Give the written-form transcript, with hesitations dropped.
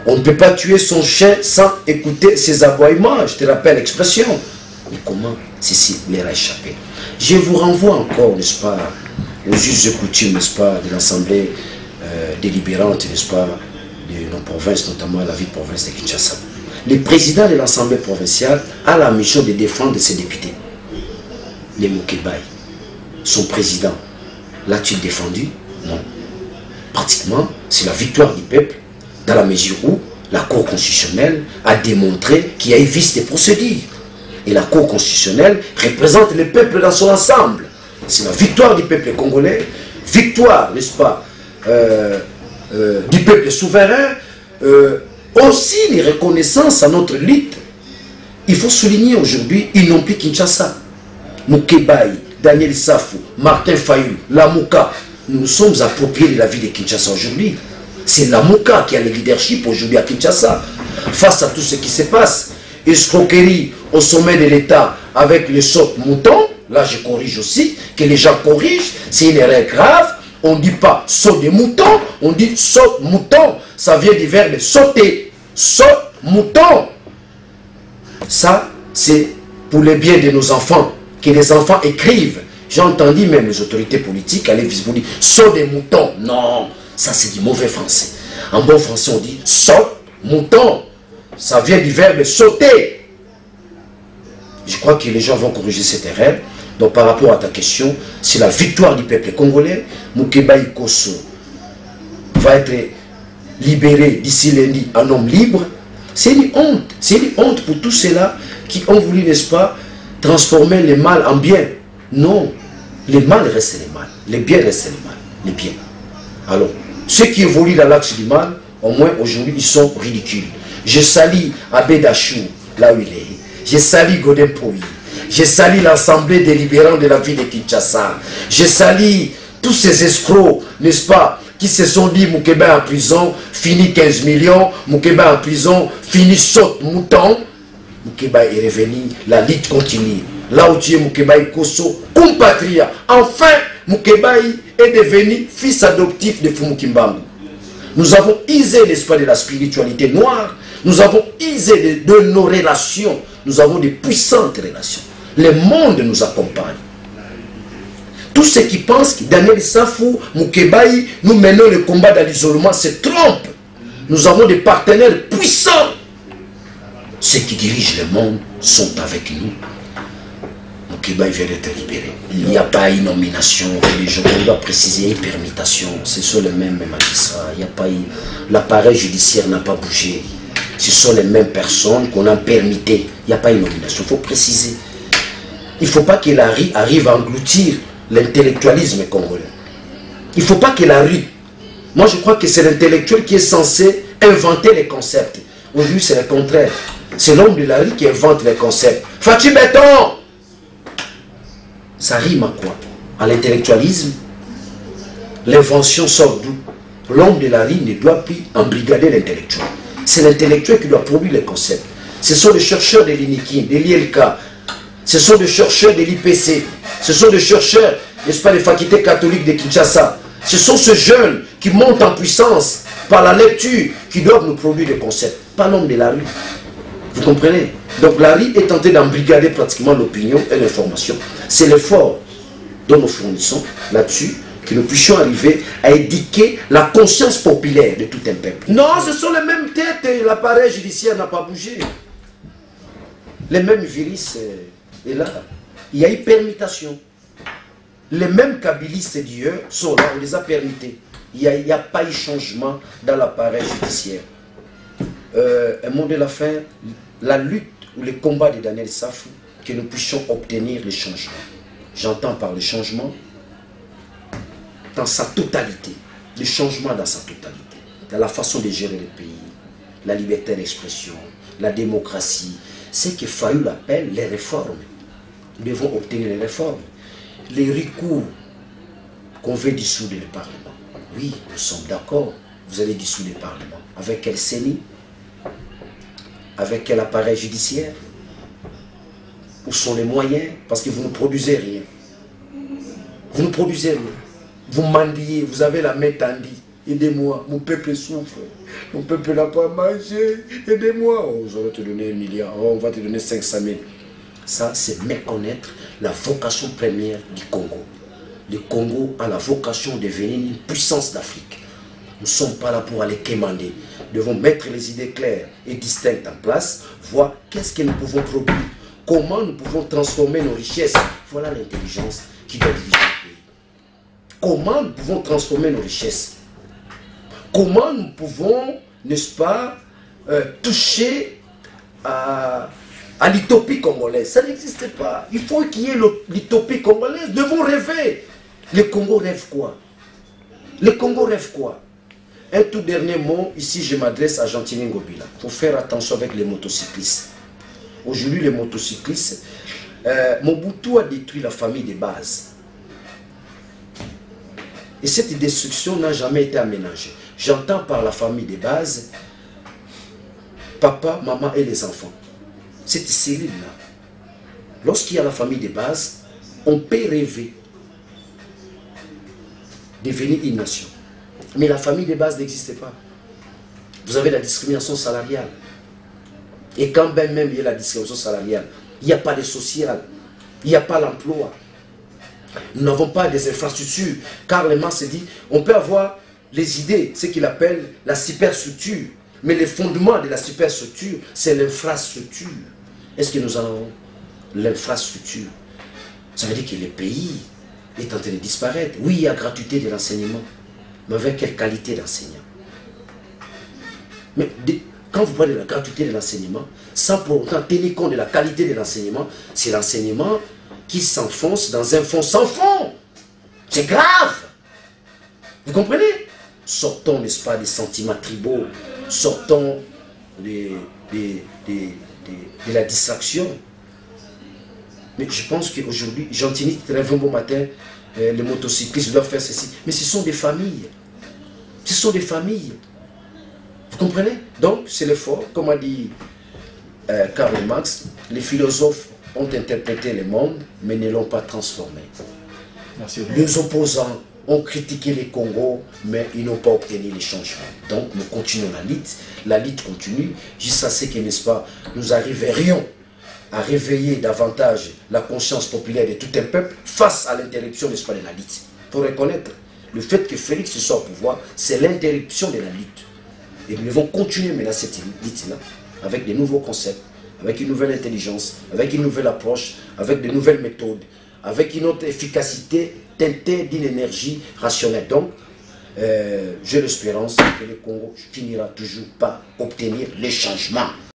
On ne peut pas tuer son chien sans écouter ses aboiements. Je te rappelle l'expression. Mais comment ceci leur a échappé? Je vous renvoie encore, n'est-ce pas, aux juges de coutume, n'est-ce pas, de l'Assemblée délibérante, n'est-ce pas, de nos provinces, notamment la ville-province de Kinshasa. Le président de l'Assemblée provinciale a la mission de défendre ses députés. Les Mukebai, son président, l'a-t-il défendu? Non. Pratiquement, c'est la victoire du peuple, dans la mesure où la Cour constitutionnelle a démontré qu'il y a eu vice des procédures. Et la Cour constitutionnelle représente le peuple dans son ensemble. C'est la victoire du peuple congolais, victoire, n'est-ce pas, du peuple souverain, aussi une reconnaissance à notre lutte. Il faut souligner aujourd'hui, ils n'ont plus Kinshasa. Mukebai, Daniel Safou, Martin Fayulu, Lamuka, nous nous sommes appropriés de la vie de Kinshasa aujourd'hui. C'est Lamuka qui a le leadership aujourd'hui à Kinshasa. Face à tout ce qui se passe, escroquerie au sommet de l'État avec le saut mouton, là je corrige aussi, que les gens corrigent, c'est une erreur grave. On ne dit pas saut de mouton, on dit saut mouton. Ça vient du verbe sauter, saut mouton. Ça, c'est pour le bien de nos enfants, que les enfants écrivent. J'ai entendu même les autorités politiques aller vous dire saut de mouton. Non, ça c'est du mauvais français. En bon français, on dit saut mouton. Ça vient du verbe sauter. Je crois que les gens vont corriger cette erreur. Donc par rapport à ta question, c'est la victoire du peuple congolais. Mukebai Kosso va être libéré d'ici lundi, un homme libre. C'est une honte. C'est une honte pour tous ceux-là qui ont voulu, n'est-ce pas, transformer le mal en bien. Non. Le mal reste le mal. Le bien reste le mal. Le bien. Alors, ceux qui évoluent dans l'axe du mal, au moins aujourd'hui, ils sont ridicules. Je salue Abbé Dachou, là où il est. Je salue Godin Poyi. Je salue l'Assemblée délibérante de la ville de Kinshasa. Je salue tous ces escrocs, n'est-ce pas, qui se sont dit Mukebai en prison, fini 15 millions, Mukebai en prison, fini saute mouton. Mukebai est revenu, la lutte continue. Là où tu es Mukebai Kosso, compatriote. Enfin, Mukebai est devenu fils adoptif de Fumukimbangu. Nous avons usé, n'est-ce pas, de la spiritualité noire. Nous avons usé de nos relations. Nous avons de puissantes relations. Le monde nous accompagne. Tous ceux qui pensent que Daniel Safou, Mukebai, nous menons le combat dans l'isolement se trompent. Nous avons des partenaires puissants. Ceux qui dirigent le monde sont avec nous. Mukebai vient d'être libéré. Il n'y a pas une nomination religieuse. On doit préciser une permutation. Ce sont les mêmes magistrats. Il n'y a pas eu... L'appareil judiciaire n'a pas bougé. Ce sont les mêmes personnes qu'on a permité. Il n'y a pas une nomination. Il faut préciser. Il ne faut pas que la rue arrive à engloutir l'intellectualisme congolais. Il ne faut pas que la rue... Moi, je crois que c'est l'intellectuel qui est censé inventer les concepts. Aujourd'hui, c'est le contraire. C'est l'homme de la rue qui invente les concepts. Fatih Béton! Ça rime à quoi? À l'intellectualisme. L'invention sort d'où? L'homme de la rue ne doit plus embrigader l'intellectuel. C'est l'intellectuel qui doit produire les concepts. Ce sont les chercheurs de l'INIKIN, de l'ILK. Ce sont des chercheurs de l'IPC. Ce sont des chercheurs, n'est-ce pas, des facultés catholiques de Kinshasa. Ce sont ces jeunes qui montent en puissance par la lecture qui doivent nous produire des concepts. Pas l'homme de la rue. Vous comprenez? Donc la rue est tentée d'embrigader pratiquement l'opinion et l'information. C'est l'effort dont nous fournissons là-dessus que nous puissions arriver à éduquer la conscience populaire de tout un peuple. Non, ce sont les mêmes têtes et l'appareil judiciaire n'a pas bougé. Les mêmes virus est là. Il y a eu permutation. Les mêmes kabylistes d'hier sont là, on les a permutés. Il n'y a pas eu changement dans l'appareil judiciaire. Un mot de la fin, la lutte ou le combat de Daniel Safou, que nous puissions obtenir le changement. J'entends par le changement dans sa totalité, le changement dans sa totalité, dans la façon de gérer le pays, la liberté d'expression, la démocratie, ce que Fayulu appelle les réformes. Nous devons obtenir les réformes. Les recours qu'on veut dissoudre le Parlement. Oui, nous sommes d'accord, vous allez dissoudre le Parlement. Avec quel CENI? Avec quel appareil judiciaire? Où sont les moyens? Parce que vous ne produisez rien. Vous ne produisez rien. Vous mendiez, vous avez la main tendue. aidez-moi, mon peuple souffre, mon peuple n'a pas mangé, aidez-moi. Oh, je vais te donner 1 milliard, oh, on va te donner 500 000. Ça, c'est méconnaître la vocation première du Congo. Le Congo a la vocation de devenir une puissance d'Afrique. Nous ne sommes pas là pour aller quémander. Nous devons mettre les idées claires et distinctes en place, voir qu'est-ce que nous pouvons produire, comment nous pouvons transformer nos richesses. Voilà l'intelligence qui doit diriger le pays. Comment nous pouvons transformer nos richesses? Comment nous pouvons, n'est-ce pas, toucher à l'utopie congolaise? Ça n'existe pas. Il faut qu'il y ait l'utopie congolaise. Nous devons rêver. Le Congo rêve quoi? Le Congo rêve quoi? Un tout dernier mot, ici je m'adresse à Gentili Ngobila. Il faut faire attention avec les motocyclistes. Aujourd'hui, les motocyclistes, Mobutu a détruit la famille de base. Et cette destruction n'a jamais été aménagée. J'entends par la famille de base, papa, maman et les enfants. Cette cellule-là, lorsqu'il y a la famille de base, on peut rêver de devenir une nation. Mais la famille de base n'existe pas. Vous avez la discrimination salariale. Et quand même il y a la discrimination salariale, il n'y a pas de social, il n'y a pas l'emploi. Nous n'avons pas des infrastructures. Karl Marx dit, on peut avoir les idées, ce qu'il appelle la superstructure. Mais le fondement de la superstructure, c'est l'infrastructure. Est-ce que nous avons l'infrastructure? Ça veut dire que le pays est en train de disparaître. Oui, il y a gratuité de l'enseignement. Mais avec quelle qualité d'enseignant? Mais quand vous parlez de la gratuité de l'enseignement, sans pour autant tenir compte de la qualité de l'enseignement, c'est l'enseignement qui s'enfonce dans un fond sans fond. C'est grave. Vous comprenez? Sortons, n'est-ce pas, des sentiments tribaux, sortons de la distraction. Mais je pense qu'aujourd'hui, Gentili te lève un bon matin, les motocyclistes doivent faire ceci. Mais ce sont des familles. Ce sont des familles. Vous comprenez? Donc, c'est l'effort, comme a dit Karl Marx, les philosophes ont interprété le monde, mais ne l'ont pas transformé. Merci. Les opposants ont critiqué les Congo, mais ils n'ont pas obtenu les changements. Donc, nous continuons la lutte. La lutte continue jusqu'à ce que, n'est-ce pas, nous arriverions à réveiller davantage la conscience populaire de tout un peuple face à l'interruption, n'est-ce pas, de la lutte. Il faut reconnaître le fait que Félix soit au pouvoir, c'est l'interruption de la lutte. Et nous devons continuer maintenant cette lutte-là avec de nouveaux concepts, avec une nouvelle intelligence, avec une nouvelle approche, avec de nouvelles méthodes, avec une autre efficacité teintée d'une énergie rationnelle. Donc, j'ai l'espérance que le Congo finira toujours par obtenir les changements.